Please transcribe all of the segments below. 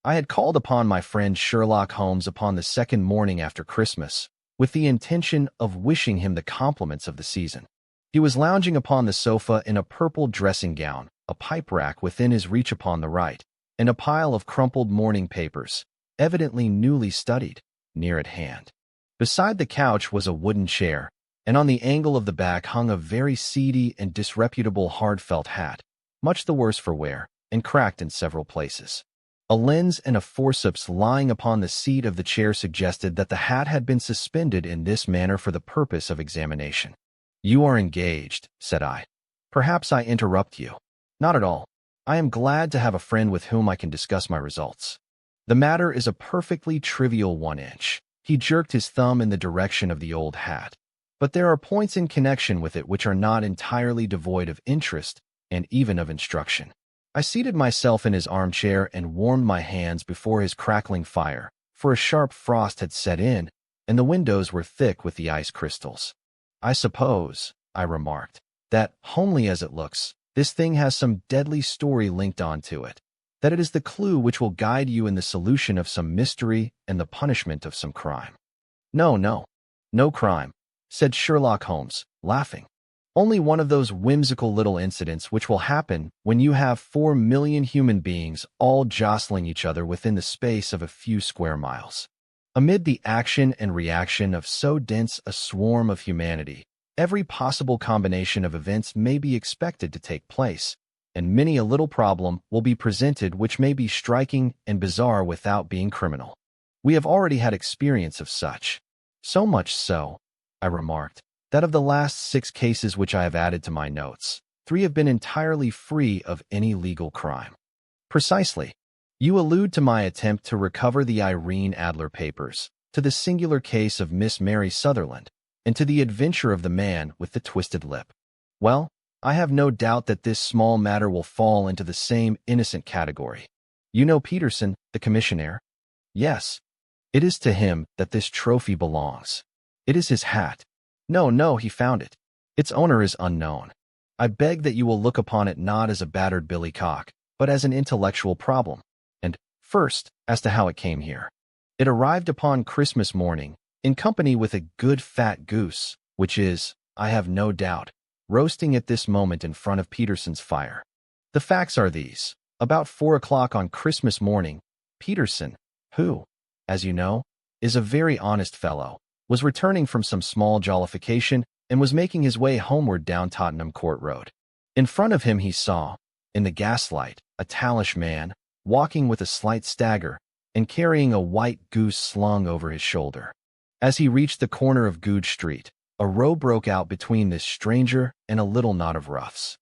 I had called upon my friend Sherlock Holmes upon the second morning after Christmas, with the intention of wishing him the compliments of the season. He was lounging upon the sofa in a purple dressing gown, a pipe rack within his reach upon the right, and a pile of crumpled morning papers, evidently newly studied, near at hand. Beside the couch was a wooden chair, and on the angle of the back hung a very seedy and disreputable hard felt hat, much the worse for wear, and cracked in several places. A lens and a forceps lying upon the seat of the chair suggested that the hat had been suspended in this manner for the purpose of examination. "You are engaged," said I. "Perhaps I interrupt you." "Not at all. I am glad to have a friend with whom I can discuss my results. The matter is a perfectly trivial 1 inch." He jerked his thumb in the direction of the old hat. "But there are points in connection with it which are not entirely devoid of interest and even of instruction." I seated myself in his armchair and warmed my hands before his crackling fire, for a sharp frost had set in, and the windows were thick with the ice crystals. "I suppose," I remarked, "that, homely as it looks, this thing has some deadly story linked onto it, that it is the clue which will guide you in the solution of some mystery and the punishment of some crime." No crime," said Sherlock Holmes, laughing. "Only one of those whimsical little incidents which will happen when you have 4 million human beings all jostling each other within the space of a few square miles. Amid the action and reaction of so dense a swarm of humanity, every possible combination of events may be expected to take place, and many a little problem will be presented which may be striking and bizarre without being criminal. We have already had experience of such. So much so," I remarked, "that of the last 6 cases which I have added to my notes, 3 have been entirely free of any legal crime." "Precisely. You allude to my attempt to recover the Irene Adler papers, to the singular case of Miss Mary Sutherland, and to the adventure of the man with the twisted lip. Well, I have no doubt that this small matter will fall into the same innocent category. You know Peterson, the commissionaire?" "Yes. It is to him that this trophy belongs. It is his hat." No, he found it. Its owner is unknown. I beg that you will look upon it not as a battered billycock, but as an intellectual problem. And, first, as to how it came here. It arrived upon Christmas morning, in company with a good fat goose, which is, I have no doubt, roasting at this moment in front of Peterson's fire. The facts are these. About 4 o'clock on Christmas morning, Peterson, who, as you know, is a very honest fellow, was returning from some small jollification and was making his way homeward down Tottenham Court Road. In front of him he saw, in the gaslight, a tallish man, walking with a slight stagger and carrying a white goose slung over his shoulder. As he reached the corner of Goose Street, a row broke out between this stranger and a little knot of roughs.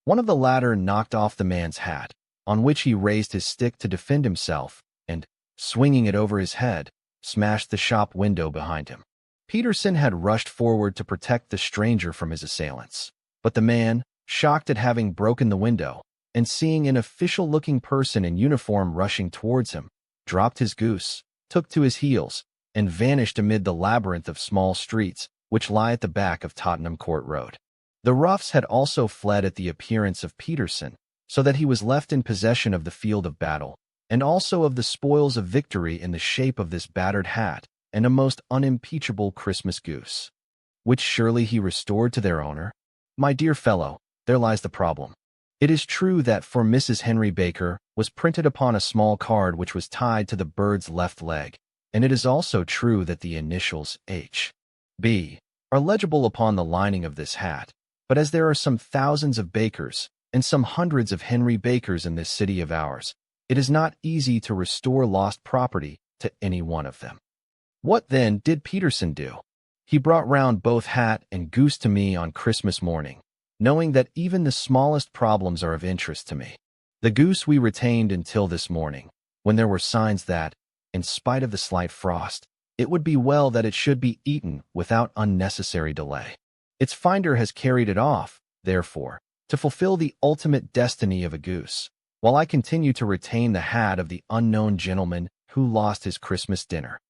One of the latter knocked off the man's hat, on which he raised his stick to defend himself, and, swinging it over his head, smashed the shop window behind him. Peterson had rushed forward to protect the stranger from his assailants, but the man, shocked at having broken the window, and seeing an official-looking person in uniform rushing towards him, dropped his goose, took to his heels, and vanished amid the labyrinth of small streets which lie at the back of Tottenham Court Road. The roughs had also fled at the appearance of Peterson, so that he was left in possession of the field of battle, and also of the spoils of victory in the shape of this battered hat and a most unimpeachable Christmas goose, which surely he restored to their owner. My dear fellow, there lies the problem. It is true that for Mrs. Henry Baker was printed upon a small card which was tied to the bird's left leg, and it is also true that the initials H.B. are legible upon the lining of this hat, but as there are some thousands of Bakers and some hundreds of Henry Bakers in this city of ours, it is not easy to restore lost property to any one of them. What, then, did Peterson do? He brought round both hat and goose to me on Christmas morning, knowing that even the smallest problems are of interest to me. The goose we retained until this morning, when there were signs that, in spite of the slight frost, it would be well that it should be eaten without unnecessary delay. Its finder has carried it off, therefore, to fulfill the ultimate destiny of a goose, while I continue to retain the hat of the unknown gentleman who lost his Christmas dinner.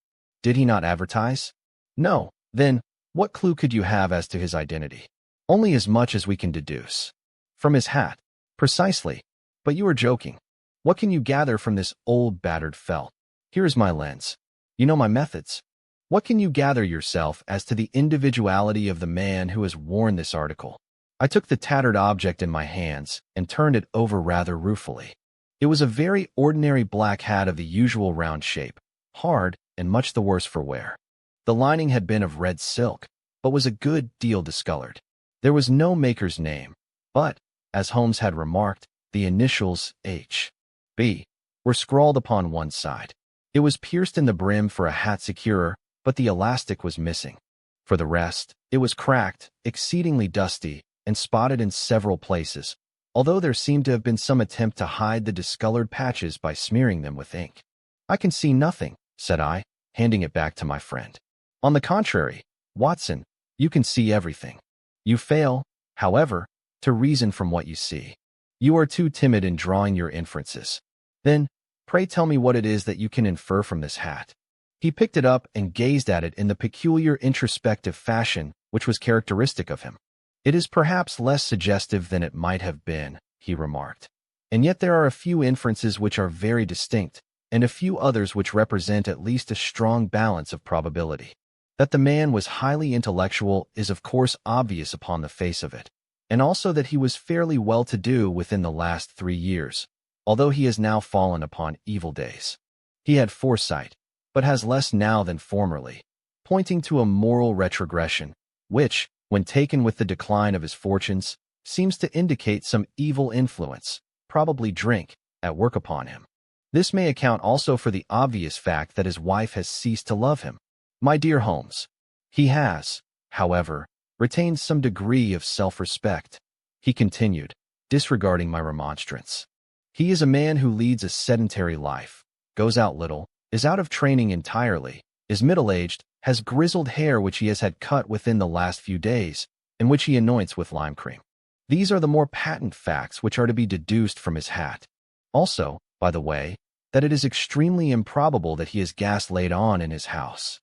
Did he not advertise? No. Then, what clue could you have as to his identity? Only as much as we can deduce. From his hat. Precisely. But you are joking. What can you gather from this old battered felt? Here's my lens. You know my methods. What can you gather yourself as to the individuality of the man who has worn this article? I took the tattered object in my hands and turned it over rather ruefully. It was a very ordinary black hat of the usual round shape, hard and much the worse for wear. The lining had been of red silk, but was a good deal discolored. There was no maker's name, but, as Holmes had remarked, the initials H.B. were scrawled upon one side. It was pierced in the brim for a hat securer, but the elastic was missing. For the rest, it was cracked, exceedingly dusty, and spotted in several places, although there seemed to have been some attempt to hide the discolored patches by smearing them with ink. "I can see nothing," said I, handing it back to my friend. "On the contrary, Watson, you can see everything. You fail, however, to reason from what you see. You are too timid in drawing your inferences. Then, pray tell me what it is that you can infer from this hat." He picked it up and gazed at it in the peculiar introspective fashion which was characteristic of him. "It is perhaps less suggestive than it might have been," he remarked. "And yet there are a few inferences which are very distinct, and a few others which represent at least a strong balance of probability. That the man was highly intellectual is of course obvious upon the face of it, and also that he was fairly well-to-do within the last 3 years, although he has now fallen upon evil days. He had foresight, but has less now than formerly, pointing to a moral retrogression, which, when taken with the decline of his fortunes, seems to indicate some evil influence, probably drink, at work upon him. This may account also for the obvious fact that his wife has ceased to love him. My dear Holmes, he has, however, retained some degree of self-respect," he continued, disregarding my remonstrance. "He is a man who leads a sedentary life, goes out little, is out of training entirely, is middle-aged, has grizzled hair which he has had cut within the last few days, and which he anoints with lime cream. These are the more patent facts which are to be deduced from his hat. Also, by the way, that it is extremely improbable that he has gas laid on in his house."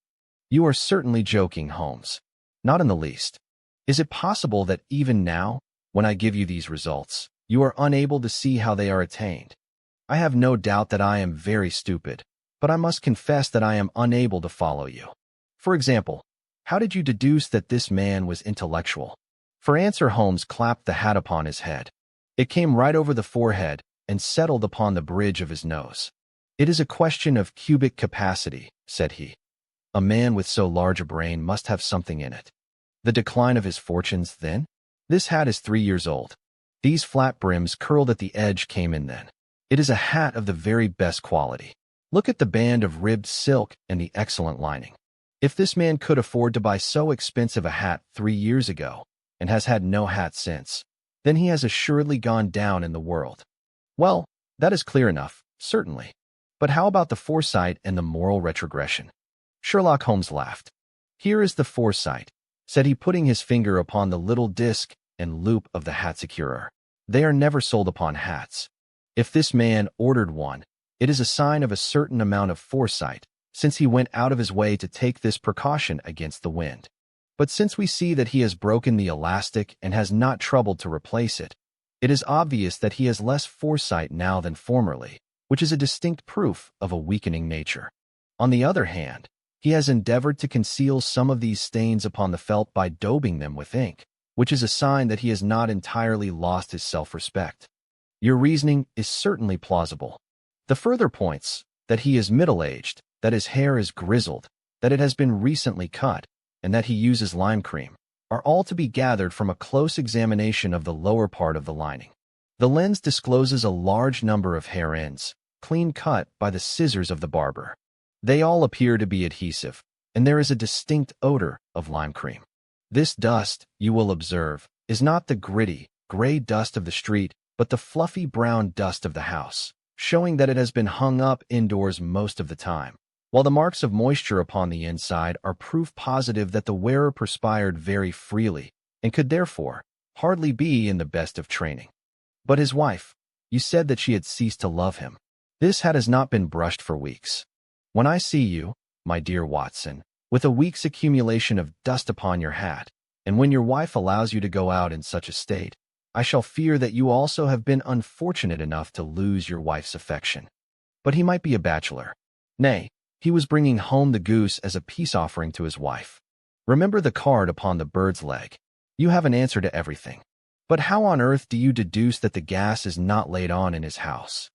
"You are certainly joking, Holmes." "Not in the least. Is it possible that even now, when I give you these results, you are unable to see how they are attained? I have no doubt that I am very stupid, but I must confess that I am unable to follow you. For example, how did you deduce that this man was intellectual?" For answer, Holmes clapped the hat upon his head. It came right over the forehead and settled upon the bridge of his nose. "It is a question of cubic capacity," said he. "A man with so large a brain must have something in it." "The decline of his fortunes, then? This hat is 3 years old. These flat brims curled at the edge came in then. It is a hat of the very best quality. Look at the band of ribbed silk and the excellent lining. If this man could afford to buy so expensive a hat 3 years ago, and has had no hat since, then he has assuredly gone down in the world." "Well, that is clear enough, certainly. But how about the foresight and the moral retrogression?" Sherlock Holmes laughed. "Here is the foresight," said he, putting his finger upon the little disc and loop of the hat securer. "They are never sold upon hats. If this man ordered one, it is a sign of a certain amount of foresight, since he went out of his way to take this precaution against the wind. But since we see that he has broken the elastic and has not troubled to replace it, it is obvious that he has less foresight now than formerly, which is a distinct proof of a weakening nature. On the other hand, he has endeavored to conceal some of these stains upon the felt by daubing them with ink, which is a sign that he has not entirely lost his self-respect. Your reasoning is certainly plausible. The further points, that he is middle-aged, that his hair is grizzled, that it has been recently cut, and that he uses lime cream, are all to be gathered from a close examination of the lower part of the lining. The lens discloses a large number of hair ends, clean cut by the scissors of the barber. They all appear to be adhesive, and there is a distinct odor of lime cream. This dust, you will observe, is not the gritty, gray dust of the street, but the fluffy brown dust of the house, showing that it has been hung up indoors most of the time, while the marks of moisture upon the inside are proof positive that the wearer perspired very freely and could therefore hardly be in the best of training. But his wife, you said that she had ceased to love him. This hat has not been brushed for weeks. When I see you, my dear Watson, with a week's accumulation of dust upon your hat, and when your wife allows you to go out in such a state, I shall fear that you also have been unfortunate enough to lose your wife's affection. But he might be a bachelor. Nay, he was bringing home the goose as a peace offering to his wife. Remember the card upon the bird's leg. You have an answer to everything. But how on earth do you deduce that the gas is not laid on in his house?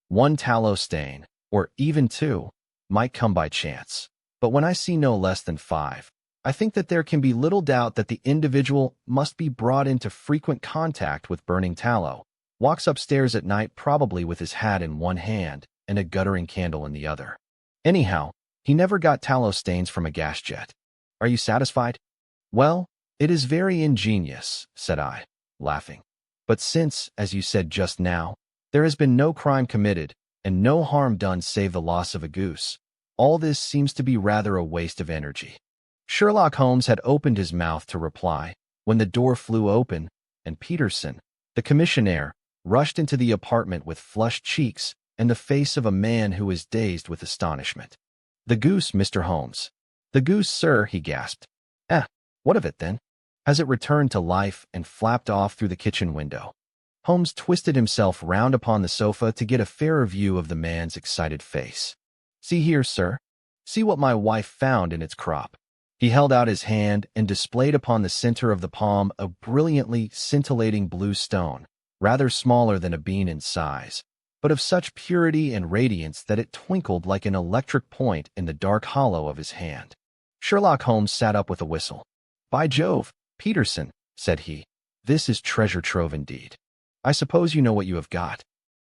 One tallow stain, or even two, might come by chance. But when I see no less than 5, I think that there can be little doubt that the individual must be brought into frequent contact with burning tallow, walks upstairs at night probably with his hat in one hand and a guttering candle in the other. Anyhow, he never got tallow stains from a gas jet. Are you satisfied? Well, it is very ingenious, said I, laughing. But since, as you said just now, there has been no crime committed and no harm done save the loss of a goose, all this seems to be rather a waste of energy. Sherlock Holmes had opened his mouth to reply when the door flew open and Peterson, the commissionaire, rushed into the apartment with flushed cheeks and the face of a man who was dazed with astonishment. "The goose, Mr. Holmes." "The goose, sir," he gasped. What of it then?" "Has it returned to life and flapped off through the kitchen window?" Holmes twisted himself round upon the sofa to get a fairer view of the man's excited face. "See here, sir. See what my wife found in its crop." He held out his hand and displayed upon the center of the palm a brilliantly scintillating blue stone, rather smaller than a bean in size, but of such purity and radiance that it twinkled like an electric point in the dark hollow of his hand. Sherlock Holmes sat up with a whistle. "By Jove, Peterson," said he, "this is treasure trove indeed. I suppose you know what you have got."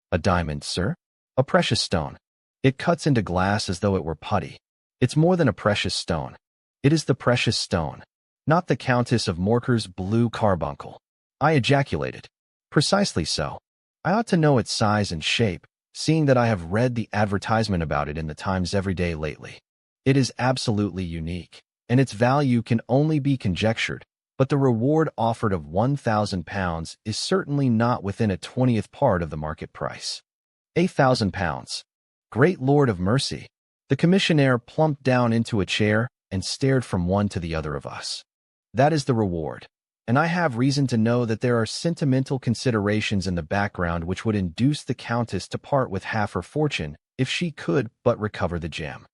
"A diamond, sir?" "A precious stone. It cuts into glass as though it were putty. It's more than a precious stone. It is the precious stone, not the Countess of Morcar's Blue Carbuncle." I ejaculated. "Precisely so. I ought to know its size and shape, seeing that I have read the advertisement about it in the Times every day lately. It is absolutely unique, and its value can only be conjectured, but the reward offered of £1,000 is certainly not within a 20th part of the market price." £8,000. Great Lord of mercy! The commissionaire plumped down into a chair and stared from one to the other of us. "That is the reward, and I have reason to know that there are sentimental considerations in the background which would induce the Countess to part with half her fortune if she could but recover the gem.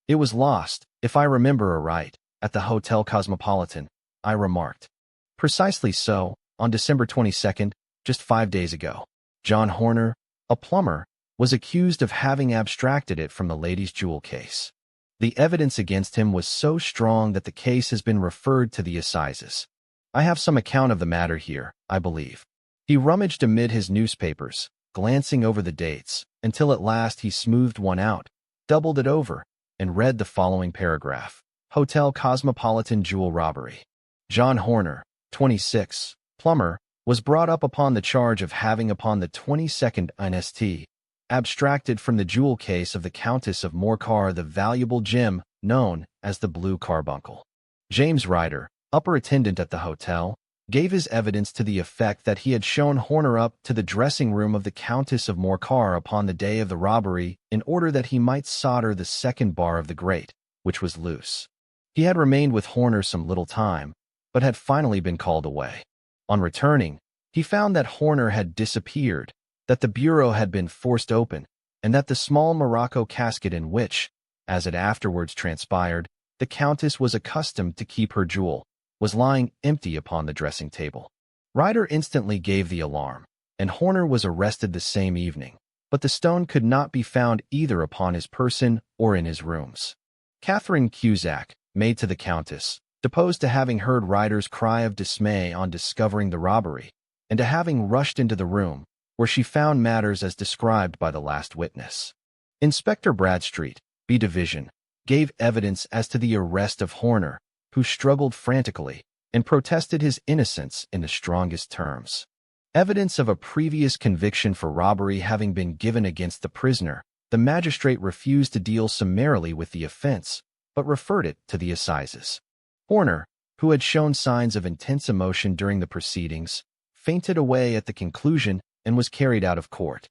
It was lost, if I remember aright, at the Hotel Cosmopolitan," I remarked. "Precisely so, on December 22nd, just 5 days ago. John Horner, a plumber, was accused of having abstracted it from the lady's jewel case. The evidence against him was so strong that the case has been referred to the assizes. I have some account of the matter here, I believe." He rummaged amid his newspapers, glancing over the dates, until at last he smoothed one out, doubled it over, and read the following paragraph. "Hotel Cosmopolitan Jewel Robbery. John Horner, 26, plumber, was brought up upon the charge of having upon the 22nd inst. abstracted from the jewel case of the Countess of Morcar the valuable gem known as the Blue Carbuncle. James Ryder, upper attendant at the hotel, gave his evidence to the effect that he had shown Horner up to the dressing room of the Countess of Morcar upon the day of the robbery in order that he might solder the second bar of the grate, which was loose. He had remained with Horner some little time, but had finally been called away. On returning, he found that Horner had disappeared, that the bureau had been forced open, and that the small morocco casket in which, as it afterwards transpired, the Countess was accustomed to keep her jewel, was lying empty upon the dressing-table. Ryder instantly gave the alarm, and Horner was arrested the same evening, but the stone could not be found either upon his person or in his rooms. Catherine Cusack, maid to the Countess, deposed to having heard Ryder's cry of dismay on discovering the robbery, and to having rushed into the room, where she found matters as described by the last witness. Inspector Bradstreet, B Division, gave evidence as to the arrest of Horner, who struggled frantically and protested his innocence in the strongest terms. Evidence of a previous conviction for robbery having been given against the prisoner, the magistrate refused to deal summarily with the offense, but referred it to the assizes. Horner, who had shown signs of intense emotion during the proceedings, fainted away at the conclusion and was carried out of court.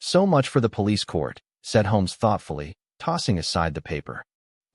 So much for the police court," said Holmes thoughtfully, tossing aside the paper.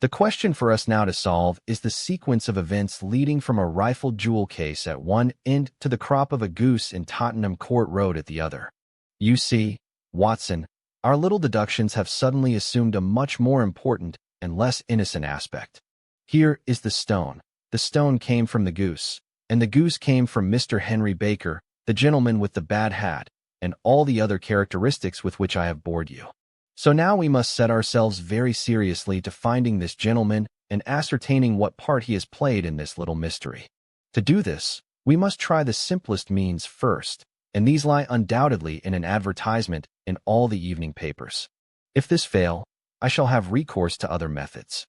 The question for us now to solve is the sequence of events leading from a rifled jewel case at one end to the crop of a goose in Tottenham Court Road at the other. You see, Watson, our little deductions have suddenly assumed a much more important and less innocent aspect. Here is the stone. The stone came from the goose, and the goose came from Mr. Henry Baker, the gentleman with the bad hat, and all the other characteristics with which I have bored you. So now we must set ourselves very seriously to finding this gentleman and ascertaining what part he has played in this little mystery. To do this, we must try the simplest means first, and these lie undoubtedly in an advertisement in all the evening papers. If this fail, I shall have recourse to other methods.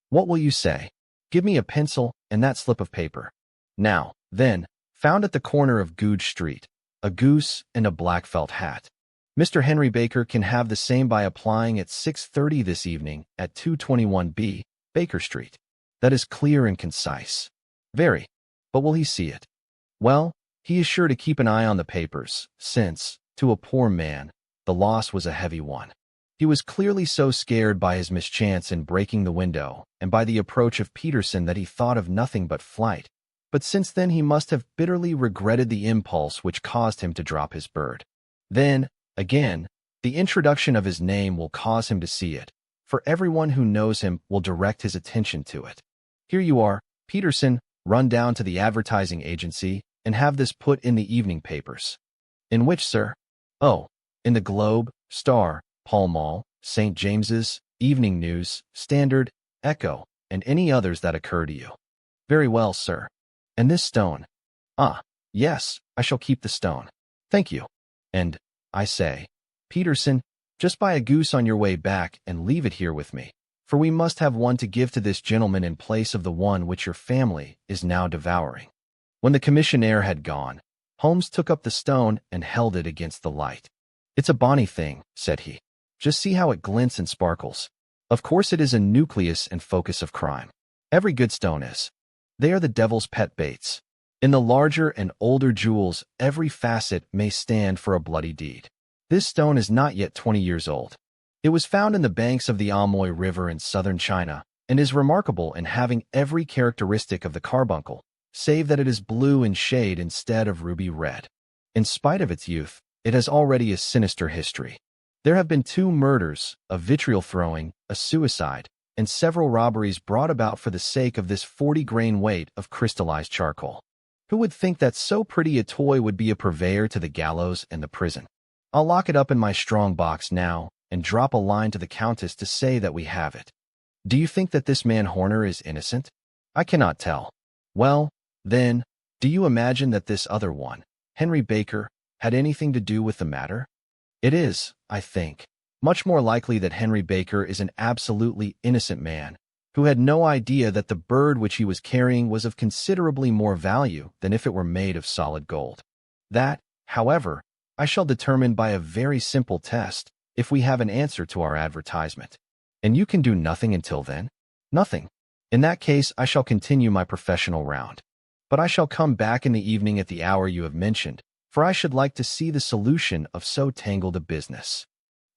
What will you say? Give me a pencil and that slip of paper. Now, then, found at the corner of Goose Street, a goose and a black felt hat. Mr. Henry Baker can have the same by applying at 6:30 this evening at 221B, Baker Street. That is clear and concise. Very. But will he see it? Well, he is sure to keep an eye on the papers, since, to a poor man, the loss was a heavy one. He was clearly so scared by his mischance in breaking the window and by the approach of Peterson that he thought of nothing but flight. But since then he must have bitterly regretted the impulse which caused him to drop his bird. Then, again, the introduction of his name will cause him to see it, for everyone who knows him will direct his attention to it. Here you are, Peterson, run down to the advertising agency and have this put in the evening papers. In which, sir? Oh, in the Globe, Star, Pall Mall, St. James's, Evening News, Standard, Echo, and any others that occur to you. Very well, sir. And this stone? Ah, yes, I shall keep the stone. Thank you. And, I say, Peterson, just buy a goose on your way back and leave it here with me, for we must have one to give to this gentleman in place of the one which your family is now devouring. When the commissionaire had gone, Holmes took up the stone and held it against the light. It's a bonny thing, said he. Just see how it glints and sparkles. Of course it is a nucleus and focus of crime. Every good stone is. They are the devil's pet baits. In the larger and older jewels, every facet may stand for a bloody deed. This stone is not yet 20 years old. It was found in the banks of the Amoy River in southern China and is remarkable in having every characteristic of the carbuncle, save that it is blue in shade instead of ruby red. In spite of its youth, it has already a sinister history. There have been 2 murders, a vitriol throwing, a suicide, and several robberies brought about for the sake of this 40-grain weight of crystallized charcoal. Who would think that so pretty a toy would be a purveyor to the gallows and the prison? I'll lock it up in my strong box now and drop a line to the Countess to say that we have it. Do you think that this man Horner is innocent? I cannot tell. Well, then, do you imagine that this other one, Henry Baker, had anything to do with the matter? It is, I think, much more likely that Henry Baker is an absolutely innocent man, who had no idea that the bird which he was carrying was of considerably more value than if it were made of solid gold. That, however, I shall determine by a very simple test, if we have an answer to our advertisement. And you can do nothing until then? Nothing. In that case, I shall continue my professional round. But I shall come back in the evening at the hour you have mentioned, for I should like to see the solution of so tangled a business.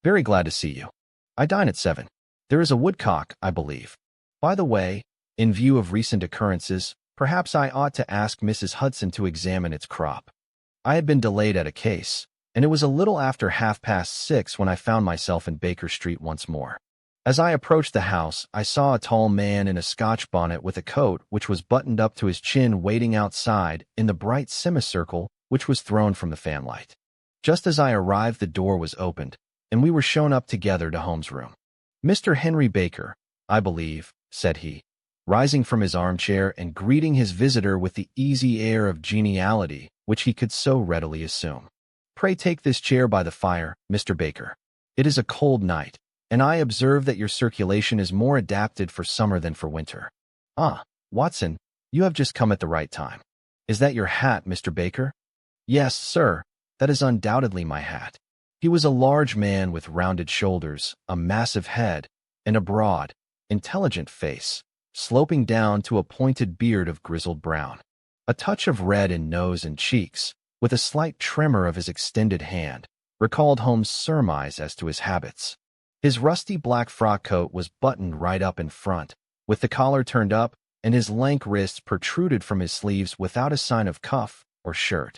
Very glad to see you. I dine at 7. There is a woodcock, I believe. By the way, in view of recent occurrences, perhaps I ought to ask Mrs. Hudson to examine its crop. I had been delayed at a case, and it was a little after 6:30 when I found myself in Baker Street once more. As I approached the house, I saw a tall man in a Scotch bonnet with a coat which was buttoned up to his chin waiting outside in the bright semicircle which was thrown from the fanlight. Just as I arrived, the door was opened, and we were shown up together to Holmes' room. Mr. Henry Baker, I believe, said he, rising from his armchair and greeting his visitor with the easy air of geniality which he could so readily assume. Pray take this chair by the fire, Mr. Baker. It is a cold night, and I observe that your circulation is more adapted for summer than for winter. Ah, Watson, you have just come at the right time. Is that your hat, Mr. Baker? Yes, sir, that is undoubtedly my hat. He was a large man with rounded shoulders, a massive head, and a broad, intelligent face, sloping down to a pointed beard of grizzled brown. A touch of red in nose and cheeks, with a slight tremor of his extended hand, recalled Holmes' surmise as to his habits. His rusty black frock coat was buttoned right up in front, with the collar turned up, and his lank wrists protruded from his sleeves without a sign of cuff or shirt.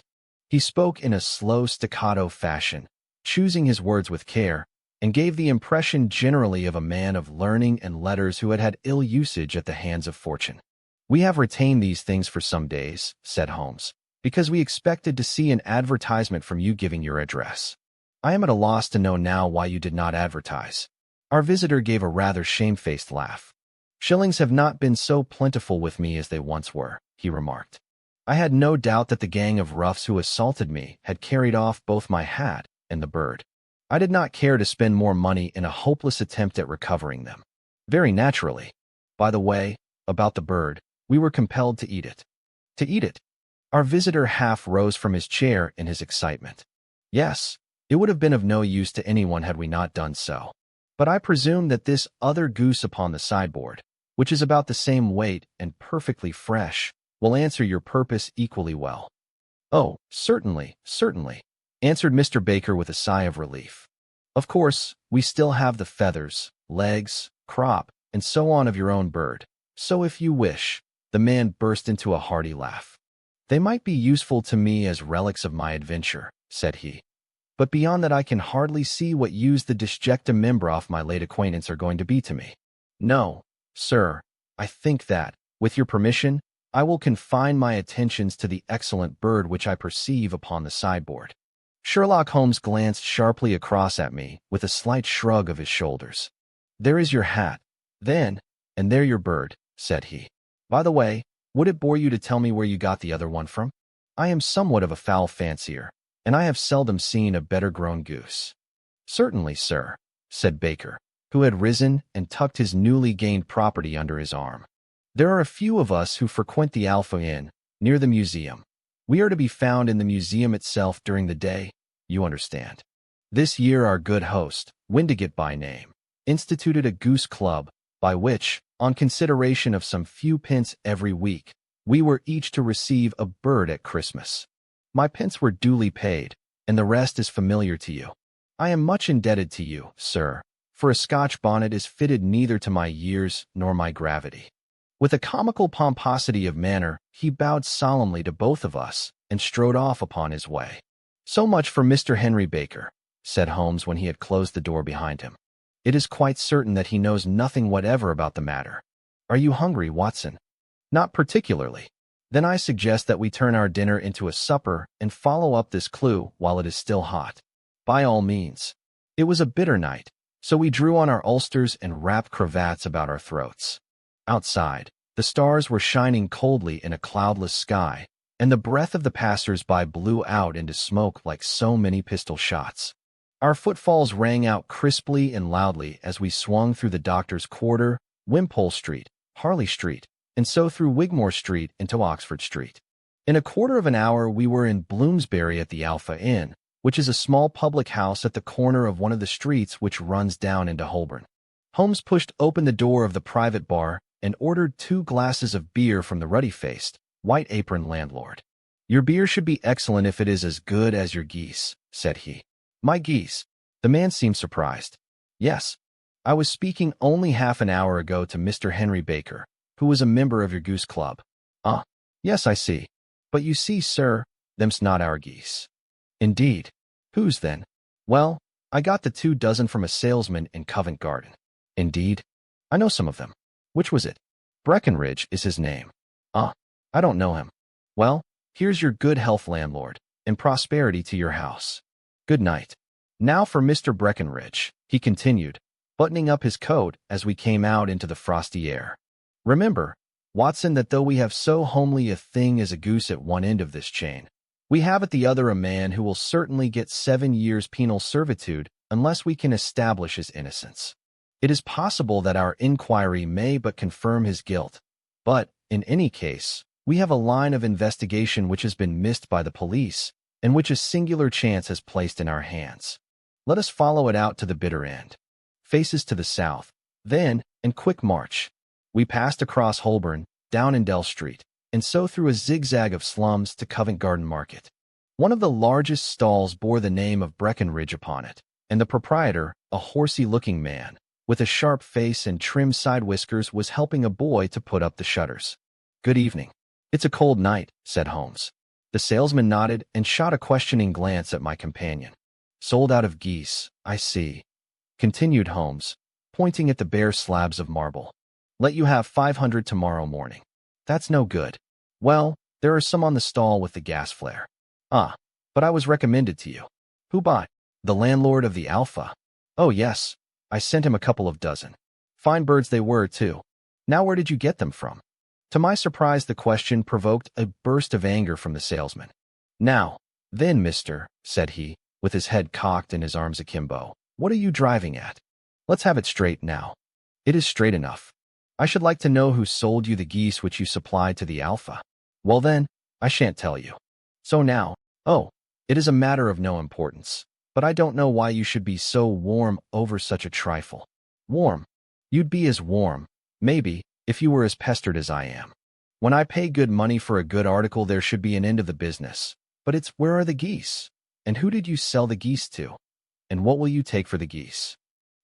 He spoke in a slow staccato fashion, choosing his words with care, and gave the impression generally of a man of learning and letters who had had ill usage at the hands of fortune. "We have retained these things for some days," said Holmes, "because we expected to see an advertisement from you giving your address. I am at a loss to know now why you did not advertise." Our visitor gave a rather shamefaced laugh. "Shillings have not been so plentiful with me as they once were," he remarked. "I had no doubt that the gang of roughs who assaulted me had carried off both my hat and the bird. I did not care to spend more money in a hopeless attempt at recovering them. Very naturally. By the way, about the bird, we were compelled to eat it." "To eat it?" Our visitor half rose from his chair in his excitement. "Yes, it would have been of no use to anyone had we not done so. But I presume that this other goose upon the sideboard, which is about the same weight and perfectly fresh, will answer your purpose equally well." "Oh, certainly, certainly," answered Mr. Baker with a sigh of relief. "Of course, we still have the feathers, legs, crop, and so on of your own bird, so if you wish—" The man burst into a hearty laugh. "They might be useful to me as relics of my adventure," said he. "But beyond that I can hardly see what use the disjecta membra of my late acquaintance are going to be to me. No, sir, I think that, with your permission, I will confine my attentions to the excellent bird which I perceive upon the sideboard." Sherlock Holmes glanced sharply across at me with a slight shrug of his shoulders. "There is your hat, then, and there your bird," said he. "By the way, would it bore you to tell me where you got the other one from? I am somewhat of a fowl fancier, and I have seldom seen a better-grown goose." "Certainly, sir," said Baker, who had risen and tucked his newly gained property under his arm. "There are a few of us who frequent the Alpha Inn, near the museum. We are to be found in the museum itself during the day, you understand. This year our good host, Windigate by name, instituted a goose club, by which, on consideration of some few pence every week, we were each to receive a bird at Christmas. My pence were duly paid, and the rest is familiar to you. I am much indebted to you, sir, for a Scotch bonnet is fitted neither to my years nor my gravity." With a comical pomposity of manner, he bowed solemnly to both of us and strode off upon his way. "So much for Mr. Henry Baker," said Holmes when he had closed the door behind him. "It is quite certain that he knows nothing whatever about the matter. Are you hungry, Watson?" "Not particularly." "Then I suggest that we turn our dinner into a supper and follow up this clue while it is still hot." "By all means." It was a bitter night, so we drew on our ulsters and wrapped cravats about our throats. Outside, the stars were shining coldly in a cloudless sky, and the breath of the passers-by blew out into smoke like so many pistol shots. Our footfalls rang out crisply and loudly as we swung through the Doctor's Quarter, Wimpole Street, Harley Street, and so through Wigmore Street into Oxford Street. In a quarter of an hour we were in Bloomsbury at the Alpha Inn, which is a small public house at the corner of one of the streets which runs down into Holborn. Holmes pushed open the door of the private bar and ordered 2 glasses of beer from the ruddy-faced, white-aproned landlord. "Your beer should be excellent if it is as good as your geese," said he. "My geese?" The man seemed surprised. "Yes. I was speaking only half an hour ago to Mr. Henry Baker, who was a member of your goose club." "Ah, yes, I see. But you see, sir, them's not our geese." "Indeed. Whose then?" "Well, I got the 2 dozen from a salesman in Covent Garden." "Indeed? I know some of them. Which was it?" "Breckenridge is his name." "Ah, I don't know him." "Well, here's your good health, landlord, and prosperity to your house. Good night. Now for Mr. Breckenridge," he continued, buttoning up his coat as we came out into the frosty air. "Remember, Watson, that though we have so homely a thing as a goose at one end of this chain, we have at the other a man who will certainly get 7 years penal servitude unless we can establish his innocence. It is possible that our inquiry may but confirm his guilt, but, in any case, we have a line of investigation which has been missed by the police, and which a singular chance has placed in our hands. Let us follow it out to the bitter end. Faces to the south, then, in quick march. We passed across Holborn, down Indell Street, and so through a zigzag of slums to Covent Garden Market. One of the largest stalls bore the name of Breckenridge upon it, and the proprietor, a horsey-looking man, with a sharp face and trim side whiskers, was helping a boy to put up the shutters. "Good evening." "It's a cold night," said Holmes. The salesman nodded and shot a questioning glance at my companion. "Sold out of geese, I see," continued Holmes, pointing at the bare slabs of marble. "Let you have 500 tomorrow morning." "That's no good." "Well, there are some on the stall with the gas flare." "Ah, but I was recommended to you." "Who by?" "The landlord of the Alpha." "Oh, yes. I sent him a couple of dozen. Fine birds they were, too. Now where did you get them from?" To my surprise, the question provoked a burst of anger from the salesman. "Now, then, mister," said he, with his head cocked and his arms akimbo, "what are you driving at? Let's have it straight now." "It is straight enough. I should like to know who sold you the geese which you supplied to the Alpha." "Well then, I shan't tell you." "So now, oh, it is a matter of no importance. But I don't know why you should be so warm over such a trifle." "Warm? You'd be as warm, maybe, if you were as pestered as I am. When I pay good money for a good article, there should be an end of the business. But it's where are the geese? And who did you sell the geese to? And what will you take for the geese?"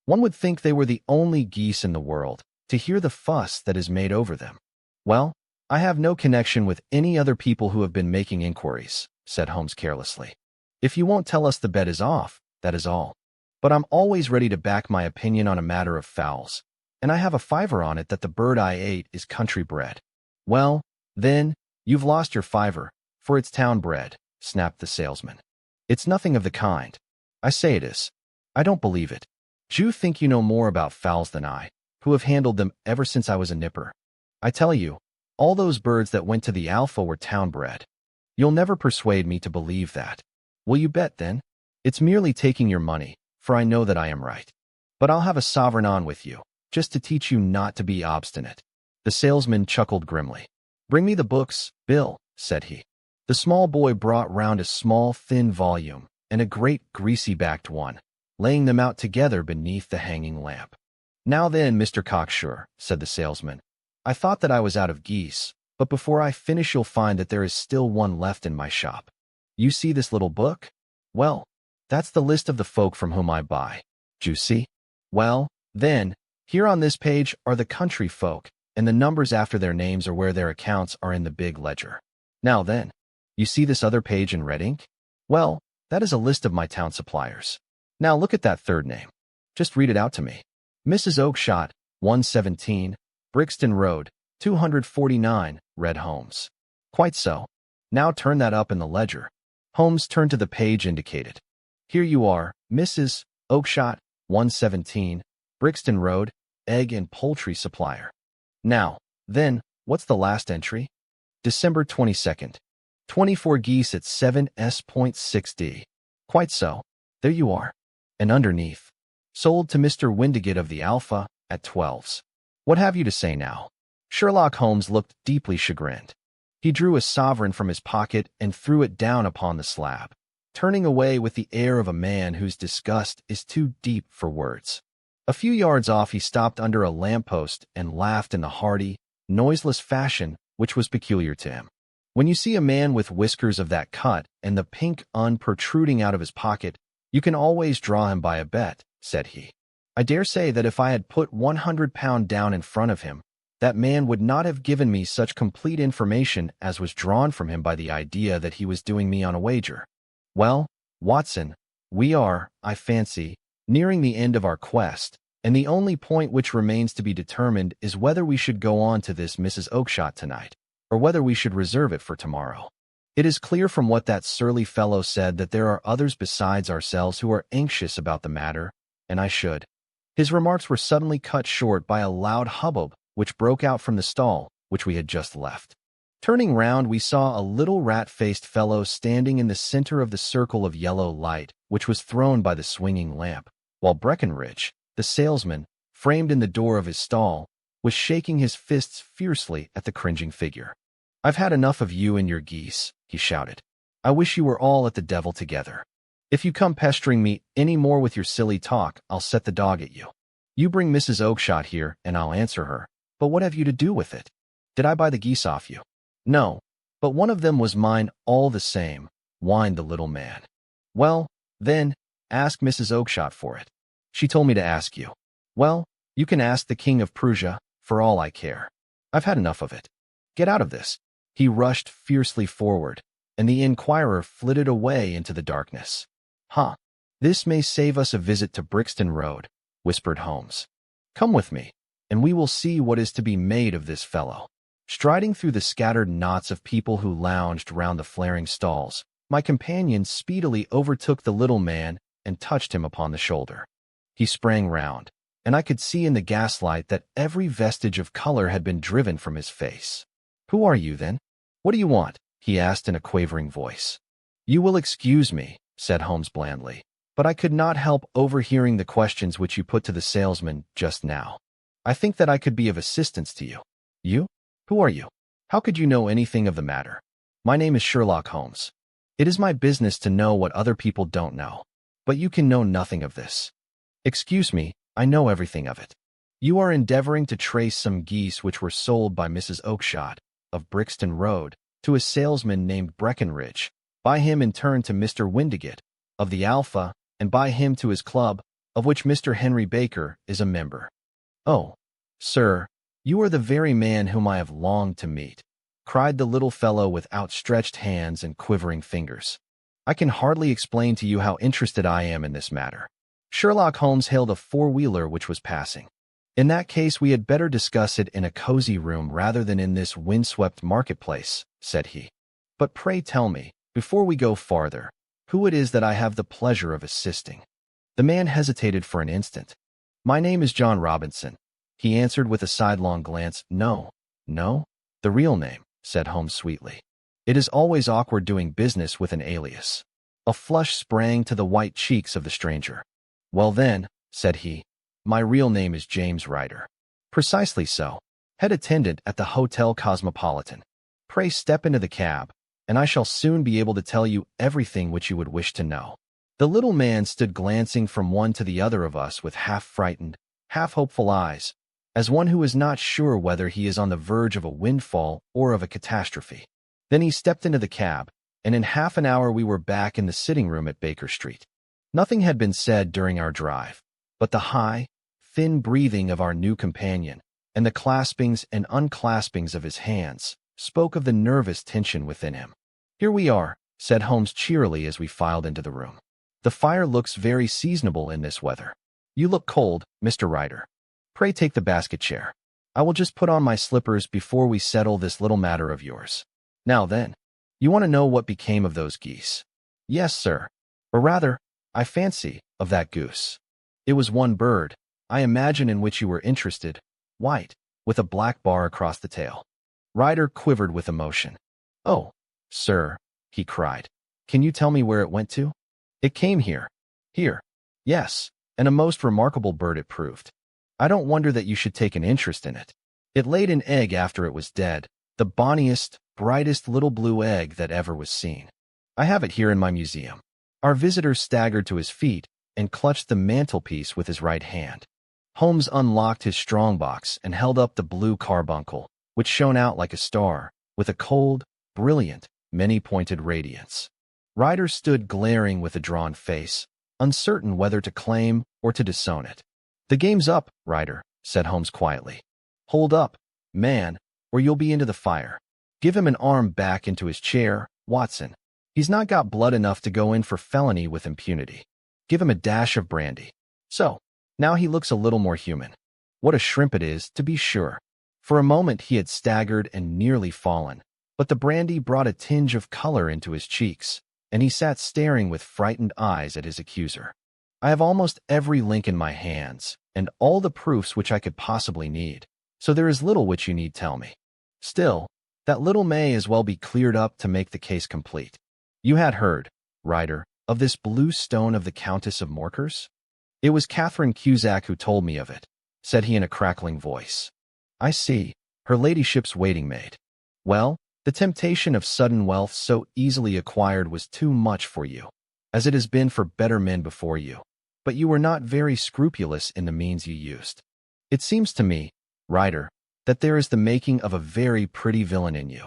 One would think they were the only geese in the world, to hear the fuss that is made over them. "Well, I have no connection with any other people who have been making inquiries," said Holmes carelessly. "If you won't tell us, the bet is off, that is all. But I'm always ready to back my opinion on a matter of fowls, and I have a fiver on it that the bird I ate is country bred." "Well, then, you've lost your fiver, for it's town bred," snapped the salesman. "It's nothing of the kind. I say it is. I don't believe it. Do you think you know more about fowls than I, who have handled them ever since I was a nipper? I tell you, all those birds that went to the Alpha were town bred. You'll never persuade me to believe that. Will you bet, then? It's merely taking your money, for I know that I am right. But I'll have a sovereign on with you, just to teach you not to be obstinate." The salesman chuckled grimly. "Bring me the books, Bill," said he. The small boy brought round a small, thin volume, and a great, greasy-backed one, laying them out together beneath the hanging lamp. "Now then, Mr. Cocksure," said the salesman, "I thought that I was out of geese, but before I finish you'll find that there is still one left in my shop. You see this little book? Well, that's the list of the folk from whom I buy. Do you see? Well, then, here on this page are the country folk, and the numbers after their names are where their accounts are in the big ledger. Now then, you see this other page in red ink? Well, that is a list of my town suppliers. Now look at that third name. Just read it out to me. Mrs. Oakshott, 117, Brixton Road, 249, read Holmes. Quite so. Now turn that up in the ledger." Holmes turned to the page indicated. "Here you are, Mrs. Oakshott, 117, Brixton Road, egg and poultry supplier. Now, then, what's the last entry? December 22nd. 24 geese at 7s.6d. Quite so. There you are. And underneath, sold to Mr. Windigate of the Alpha at 12s. What have you to say now?" Sherlock Holmes looked deeply chagrined. He drew a sovereign from his pocket and threw it down upon the slab, turning away with the air of a man whose disgust is too deep for words. A few yards off he stopped under a lamppost and laughed in the hearty, noiseless fashion which was peculiar to him. When you see a man with whiskers of that cut and the pink un protruding out of his pocket, you can always draw him by a bet, said he. I dare say that if I had put £100 down in front of him, that man would not have given me such complete information as was drawn from him by the idea that he was doing me on a wager. Well, Watson, we are, I fancy, nearing the end of our quest, and the only point which remains to be determined is whether we should go on to this Mrs. Oakshott tonight, or whether we should reserve it for tomorrow. It is clear from what that surly fellow said that there are others besides ourselves who are anxious about the matter, and I should. His remarks were suddenly cut short by a loud hubbub which broke out from the stall, which we had just left. Turning round, we saw a little rat-faced fellow standing in the center of the circle of yellow light, which was thrown by the swinging lamp, while Breckenridge, the salesman, framed in the door of his stall, was shaking his fists fiercely at the cringing figure. "I've had enough of you and your geese," he shouted. "I wish you were all at the devil together. If you come pestering me any more with your silly talk, I'll set the dog at you. You bring Mrs. Oakshott here, and I'll answer her. But what have you to do with it? Did I buy the geese off you?" "No, but one of them was mine all the same," whined the little man. "Well, then, ask Mrs. Oakshott for it. She told me to ask you." "Well, You can ask the king of Prussia, for all I care. I've had enough of it. Get out of this. He rushed fiercely forward, and the inquirer flitted away into the darkness. Huh. This may save us a visit to Brixton Road, whispered Holmes. Come with me, and we will see what is to be made of this fellow. Striding through the scattered knots of people who lounged round the flaring stalls, my companion speedily overtook the little man and touched him upon the shoulder. He sprang round, and I could see in the gaslight that every vestige of color had been driven from his face. Who are you, then? What do you want? He asked in a quavering voice. You will excuse me, said Holmes blandly, but I could not help overhearing the questions which you put to the salesman just now. I think that I could be of assistance to you. You? Who are you? How could you know anything of the matter? My name is Sherlock Holmes. It is my business to know what other people don't know, but you can know nothing of this. Excuse me, I know everything of it. You are endeavoring to trace some geese which were sold by Mrs. Oakshott, of Brixton Road, to a salesman named Breckenridge, by him in turn to Mr. Windigate, of the Alpha, and by him to his club, of which Mr. Henry Baker is a member. Oh, sir, you are the very man whom I have longed to meet, cried the little fellow with outstretched hands and quivering fingers. I can hardly explain to you how interested I am in this matter. Sherlock Holmes hailed a four-wheeler which was passing. In that case, we had better discuss it in a cozy room rather than in this windswept marketplace, said he. But pray tell me, before we go farther, who it is that I have the pleasure of assisting. The man hesitated for an instant. My name is John Robinson, he answered with a sidelong glance. No, the real name, said Holmes sweetly. It is always awkward doing business with an alias. A flush sprang to the white cheeks of the stranger. Well then, said he, my real name is James Ryder. Precisely so. Head attendant at the Hotel Cosmopolitan. Pray step into the cab, and I shall soon be able to tell you everything which you would wish to know. The little man stood glancing from one to the other of us with half-frightened, half-hopeful eyes, as one who is not sure whether he is on the verge of a windfall or of a catastrophe. Then he stepped into the cab, and in half an hour we were back in the sitting-room at Baker Street. Nothing had been said during our drive, but the high, thin breathing of our new companion, and the claspings and unclaspings of his hands, spoke of the nervous tension within him. Here we are, said Holmes cheerily as we filed into the room. The fire looks very seasonable in this weather. You look cold, Mr. Ryder. Pray take the basket chair. I will just put on my slippers before we settle this little matter of yours. Now then, you want to know what became of those geese? Yes, sir. Or rather, I fancy, of that goose. It was one bird, I imagine, in which you were interested, white, with a black bar across the tail. Ryder quivered with emotion. Oh, sir, he cried. Can you tell me where it went to? It came here. Here. Yes, and a most remarkable bird it proved. I don't wonder that you should take an interest in it. It laid an egg after it was dead, the bonniest, brightest little blue egg that ever was seen. I have it here in my museum. Our visitor staggered to his feet and clutched the mantelpiece with his right hand. Holmes unlocked his strongbox and held up the Blue Carbuncle, which shone out like a star, with a cold, brilliant, many-pointed radiance. Ryder stood glaring with a drawn face, uncertain whether to claim or to disown it. The game's up, Ryder, said Holmes quietly. Hold up, man, or you'll be into the fire. Give him an arm back into his chair, Watson. He's not got blood enough to go in for felony with impunity. Give him a dash of brandy. So, now he looks a little more human. What a shrimp it is, to be sure. For a moment he had staggered and nearly fallen, but the brandy brought a tinge of color into his cheeks, and he sat staring with frightened eyes at his accuser. I have almost every link in my hands, and all the proofs which I could possibly need, so there is little which you need tell me. Still, that little may as well be cleared up to make the case complete. You had heard, Ryder, of this blue stone of the Countess of Morkers? It was Catherine Cusack who told me of it, said he in a crackling voice. I see, her ladyship's waiting maid. Well, the temptation of sudden wealth so easily acquired was too much for you, as it has been for better men before you, but you were not very scrupulous in the means you used. It seems to me, Ryder, that there is the making of a very pretty villain in you.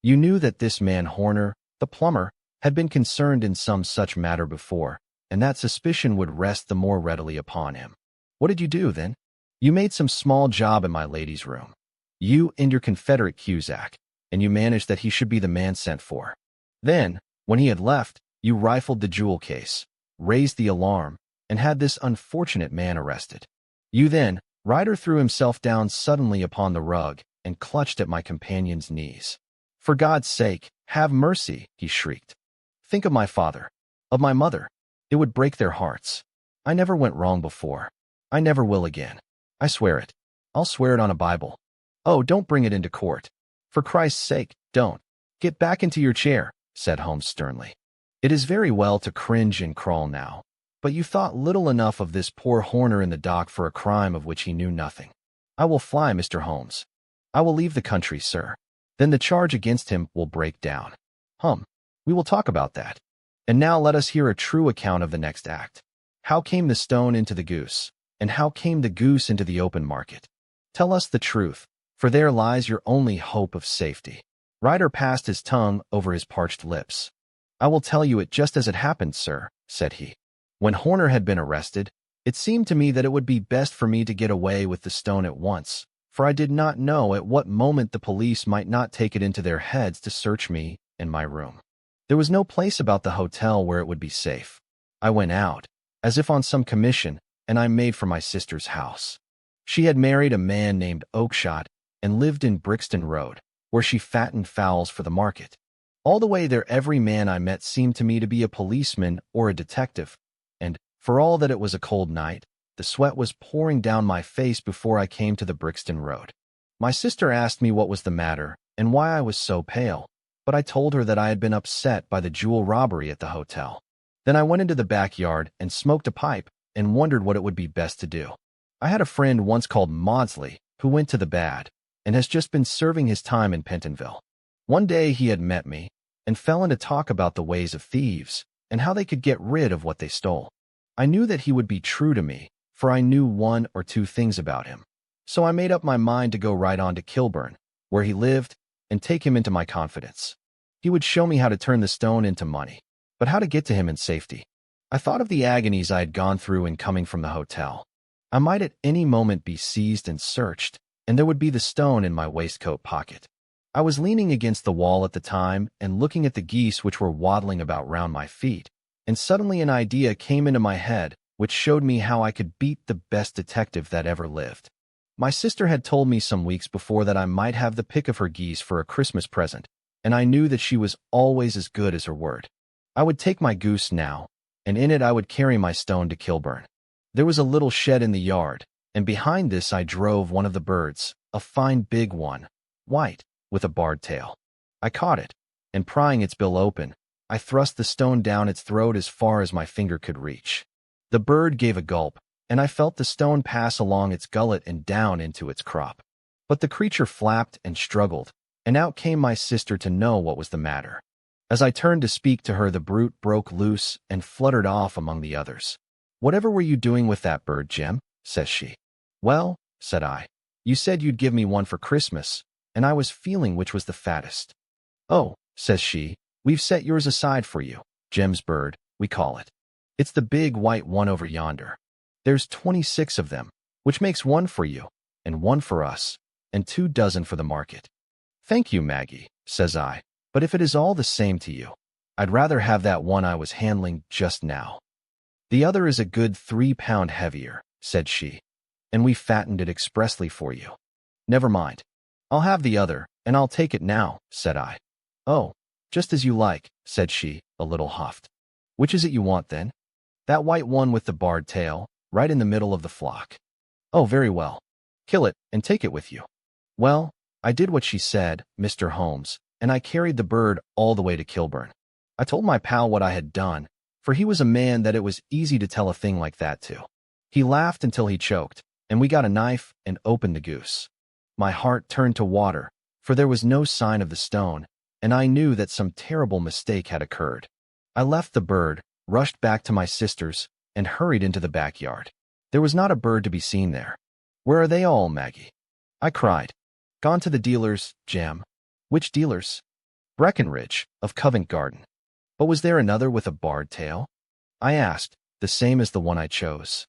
You knew that this man Horner, the plumber, had been concerned in some such matter before, and that suspicion would rest the more readily upon him. What did you do, then? You made some small job in my lady's room. You and your Confederate Cusack, and you managed that he should be the man sent for. Then, when he had left, you rifled the jewel case, raised the alarm, and had this unfortunate man arrested. You then, Ryder threw himself down suddenly upon the rug and clutched at my companion's knees. For God's sake, have mercy, he shrieked. Think of my father, of my mother. It would break their hearts. I never went wrong before. I never will again. I swear it. I'll swear it on a Bible. Oh, don't bring it into court. For Christ's sake, don't. Get back into your chair, said Holmes sternly. It is very well to cringe and crawl now, but you thought little enough of this poor Horner in the dock for a crime of which he knew nothing. I will fly, Mr. Holmes. I will leave the country, sir. Then the charge against him will break down. We will talk about that. And now let us hear a true account of the next act. How came the stone into the goose, and how came the goose into the open market? Tell us the truth, for there lies your only hope of safety. Ryder passed his tongue over his parched lips. I will tell you it just as it happened, sir, said he. When Horner had been arrested, it seemed to me that it would be best for me to get away with the stone at once, for I did not know at what moment the police might not take it into their heads to search me and my room. There was no place about the hotel where it would be safe. I went out, as if on some commission, and I made for my sister's house. She had married a man named Oakshott and lived in Brixton Road, where she fattened fowls for the market. All the way there every man I met seemed to me to be a policeman or a detective, and, for all that it was a cold night, the sweat was pouring down my face before I came to the Brixton Road. My sister asked me what was the matter and why I was so pale, but I told her that I had been upset by the jewel robbery at the hotel. Then I went into the backyard and smoked a pipe and wondered what it would be best to do. I had a friend once called Maudsley who went to the bad and has just been serving his time in Pentonville. One day he had met me and fell into talk about the ways of thieves and how they could get rid of what they stole. I knew that he would be true to me, for I knew one or two things about him. So I made up my mind to go right on to Kilburn, where he lived, and take him into my confidence. He would show me how to turn the stone into money, but how to get to him in safety. I thought of the agonies I had gone through in coming from the hotel. I might at any moment be seized and searched, and there would be the stone in my waistcoat pocket. I was leaning against the wall at the time and looking at the geese which were waddling about round my feet, and suddenly an idea came into my head which showed me how I could beat the best detective that ever lived. My sister had told me some weeks before that I might have the pick of her geese for a Christmas present, and I knew that she was always as good as her word. I would take my goose now, and in it I would carry my stone to Kilburn. There was a little shed in the yard, and behind this I drove one of the birds, a fine big one, white, with a barred tail. I caught it, and prying its bill open, I thrust the stone down its throat as far as my finger could reach. The bird gave a gulp, and I felt the stone pass along its gullet and down into its crop. But the creature flapped and struggled, and out came my sister to know what was the matter. As I turned to speak to her, the brute broke loose and fluttered off among the others. "Whatever were you doing with that bird, Jem?" says she. "Well," said I, "you said you'd give me one for Christmas, and I was feeling which was the fattest." "Oh," says she, "we've set yours aside for you, Jem's bird, we call it. It's the big white one over yonder. There's 26 of them, which makes one for you, and one for us, and 2 dozen for the market." "Thank you, Maggie," says I, "but if it is all the same to you, I'd rather have that one I was handling just now." "The other is a good 3 pound heavier," said she, "and we fattened it expressly for you." "Never mind. I'll have the other, and I'll take it now," said I. "Oh, just as you like," said she, a little huffed. "Which is it you want, then?" "That white one with the barred tail, right in the middle of the flock." "Oh, very well. Kill it, and take it with you." Well, I did what she said, Mr. Holmes, and I carried the bird all the way to Kilburn. I told my pal what I had done, for he was a man that it was easy to tell a thing like that to. He laughed until he choked, and we got a knife and opened the goose. My heart turned to water, for there was no sign of the stone, and I knew that some terrible mistake had occurred. I left the bird, rushed back to my sister's, and hurried into the backyard. There was not a bird to be seen there. "Where are they all, Maggie?" I cried. "Gone to the dealers, Jem." "Which dealers?" "Breckenridge, of Covent Garden." "But was there another with a barred tail?" I asked, "the same as the one I chose?"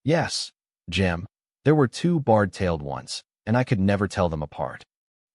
"Yes, Jem. There were two barred-tailed ones, and I could never tell them apart.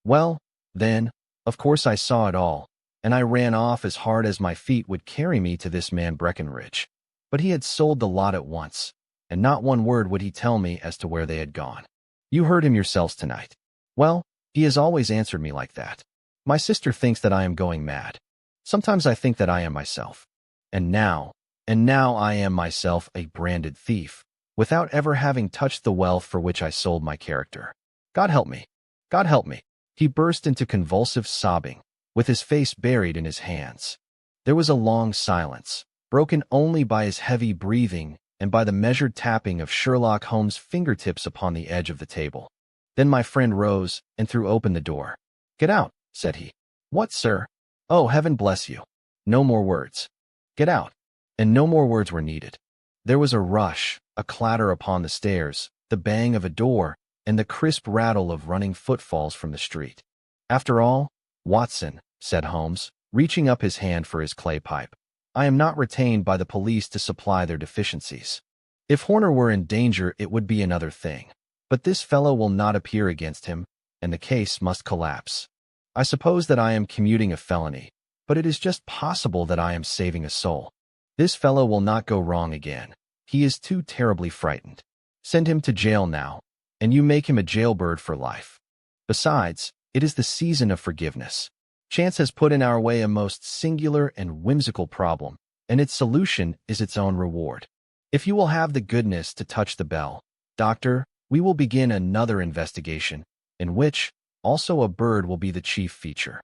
Well, then, of course I saw it all, and I ran off as hard as my feet would carry me to this man Breckenridge. But he had sold the lot at once, and not one word would he tell me as to where they had gone. You heard him yourselves tonight. Well, he has always answered me like that. My sister thinks that I am going mad. Sometimes I think that I am myself. And now I am myself a branded thief, without ever having touched the wealth for which I sold my character. God help me! God help me! He burst into convulsive sobbing, with his face buried in his hands. There was a long silence, broken only by his heavy breathing and by the measured tapping of Sherlock Holmes' fingertips upon the edge of the table. Then my friend rose and threw open the door. "Get out," said he. "What, sir? Oh, heaven bless you. No more words. Get out." And no more words were needed. There was a rush, a clatter upon the stairs, the bang of a door, and the crisp rattle of running footfalls from the street. "After all, Watson," said Holmes, reaching up his hand for his clay pipe, "I am not retained by the police to supply their deficiencies. If Horner were in danger, it would be another thing. But this fellow will not appear against him, and the case must collapse. I suppose that I am commuting a felony, but it is just possible that I am saving a soul. This fellow will not go wrong again. He is too terribly frightened. Send him to jail now, and you make him a jailbird for life. Besides, it is the season of forgiveness. Chance has put in our way a most singular and whimsical problem, and its solution is its own reward. If you will have the goodness to touch the bell, Doctor, we will begin another investigation, in which also a bird will be the chief feature."